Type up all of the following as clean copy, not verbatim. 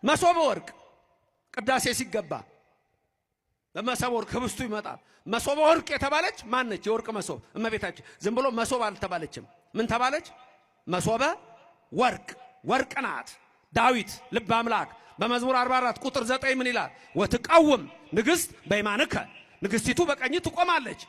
መሶበ ወርቅ ቅዳሴ ሲገባ በመሶበ ወርቅ ህብስቱ ይመጣል። መሶበ ወርቅ የተባለች ማን ነች? የወርቅ መሶብ እመቤታችን። ዝም ብሎ መሶብ አልተባለችም። ምን ተባለች? መሶበ ወርቅ። ወርቅ ናት። ዳዊት ልበ አምላክ በመዝሙር 44 ቁጥር 9 ምን ይላል? ወትቀውም ንግሥት በየማንከ፣ ንግሥቲቱ በቀኝ ትቆማለች።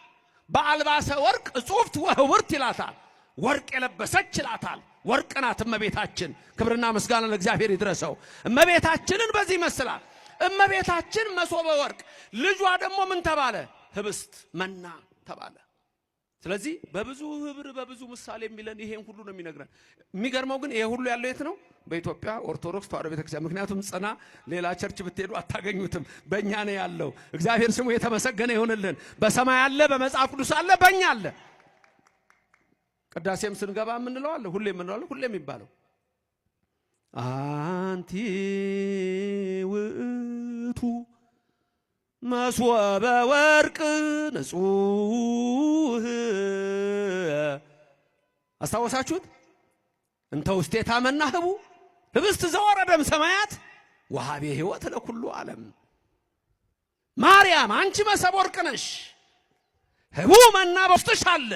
በአልባሰ ወርቅ እጹፍት ወህውርት ይላታል። ወርቅ የለበሰች ይላታል። ወርቅ ናት እመቤታችን። ክብርና ምስጋና ለእግዚአብሔር ይድረሰው። እመቤታችንን በዚህ ይመስላል። እመቤታችን መሶበ ወርቅ፣ ልጇ ደግሞ ምን ተባለ? ህብስት መና ተባለ። ስለዚህ በብዙ ህብር በብዙ ምሳሌ የሚለን ይሄን ሁሉ ነው የሚነግረን። የሚገርመው ግን ይሄ ሁሉ ያለው የት ነው? በኢትዮጵያ ኦርቶዶክስ ተዋሕዶ ቤተክርስቲያን። ምክንያቱም ጽና ሌላ ቸርች ብትሄዱ አታገኙትም፣ በእኛ ነው ያለው። እግዚአብሔር ስሙ የተመሰገነ ይሁንልን። በሰማይ አለ፣ በመጽሐፍ ቅዱስ አለ፣ በእኛ አለ። ቅዳሴም ስንገባ የምንለው አለ፣ ሁሌ የምንለው አለ፣ ሁሌ የሚባለው አንቲ ውእቱ መሶበ ወርቅ ንጹህ። አስታወሳችሁት? እንተ ውስቴታ መናህቡ ህብስት ዘወረደም ሰማያት ወሃቤ ሕይወት ለኩሉ ዓለም። ማርያም አንቺ መሶበ ወርቅ ነሽ፣ ህቡ መና በውስጥሽ አለ።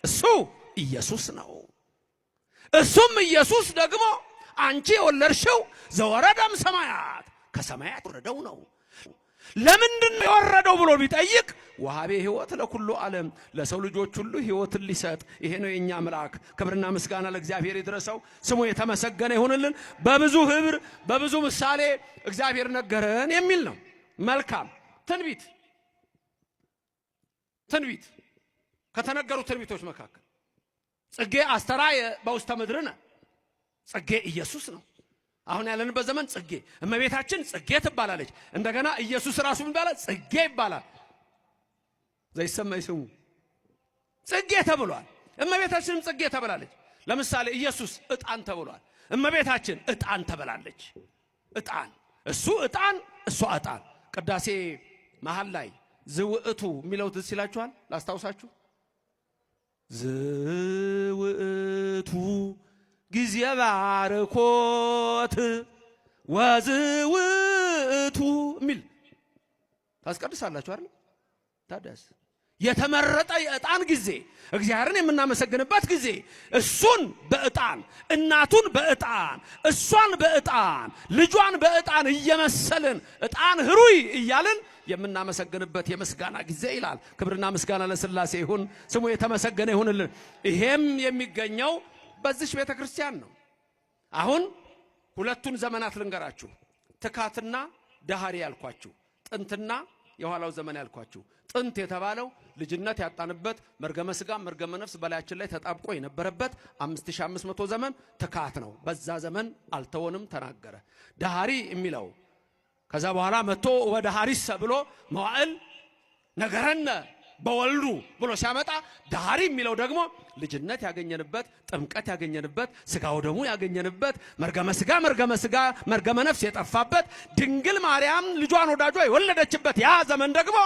እሱ ኢየሱስ ነው። እሱም ኢየሱስ ደግሞ አንቺ የወለድሽው ዘወረደም ሰማያት ከሰማያት ወረደው ነው። ለምንድን ነው የወረደው ብሎ ቢጠይቅ ወሃቤ ሕይወት ለኩሉ ዓለም፣ ለሰው ልጆች ሁሉ ሕይወትን ሊሰጥ። ይሄ ነው የኛ አምላክ። ክብርና ምስጋና ለእግዚአብሔር ይድረሰው፣ ስሙ የተመሰገነ ይሁንልን። በብዙ ህብር በብዙ ምሳሌ እግዚአብሔር ነገረን የሚል ነው። መልካም ትንቢት ከተነገሩ ትንቢቶች መካከል ጽጌ አስተራየ በውስተ ምድርነ፣ ጽጌ ኢየሱስ ነው። አሁን ያለንበት ዘመን ጽጌ እመቤታችን ጽጌ ትባላለች። እንደገና ኢየሱስ ራሱ ይባላል ጽጌ ይባላል። ዘይሰማይ ስሙ ጽጌ ተብሏል። እመቤታችንም ጽጌ ተብላለች። ለምሳሌ ኢየሱስ ዕጣን ተብሏል። እመቤታችን ዕጣን ተብላለች። ዕጣን፣ እሱ ዕጣን፣ እሷ ዕጣን። ቅዳሴ መሃል ላይ ዝውእቱ የሚለው ትዝ ይላችኋል? ላስታውሳችሁ። ዝውእቱ ጊዜ ባርኮት ወዝውእቱ የሚል ታስቀድሳላችሁ አይደል? ታዲያስ የተመረጠ የዕጣን ጊዜ፣ እግዚአብሔርን የምናመሰግንበት ጊዜ፣ እሱን በዕጣን እናቱን በዕጣን እሷን በዕጣን ልጇን በዕጣን እየመሰልን ዕጣን ህሩይ እያልን የምናመሰግንበት የምስጋና ጊዜ ይላል። ክብርና ምስጋና ለሥላሴ ይሁን፣ ስሙ የተመሰገነ ይሁንልን። ይሄም የሚገኘው በዚህ ቤተ ክርስቲያን ነው። አሁን ሁለቱን ዘመናት ልንገራችሁ። ትካትና ዳሃሪ ያልኳችሁ፣ ጥንትና የኋላው ዘመን ያልኳችሁ። ጥንት የተባለው ልጅነት ያጣንበት መርገመ ሥጋ መርገመ ነፍስ በላያችን ላይ ተጣብቆ የነበረበት 5500 ዘመን ትካት ነው። በዛ ዘመን አልተወንም ተናገረ። ዳሃሪ የሚለው ከዛ በኋላ መጥቶ ወደ ሐሪስ ብሎ መዋዕል ነገረነ በወልዱ ብሎ ሲያመጣ ዳሃሪ የሚለው ደግሞ ልጅነት ያገኘንበት፣ ጥምቀት ያገኘንበት፣ ስጋው ደሙ ያገኘንበት፣ መርገመ ሥጋ መርገመ ነፍስ የጠፋበት፣ ድንግል ማርያም ልጇን ወዳጇ የወለደችበት ያ ዘመን ደግሞ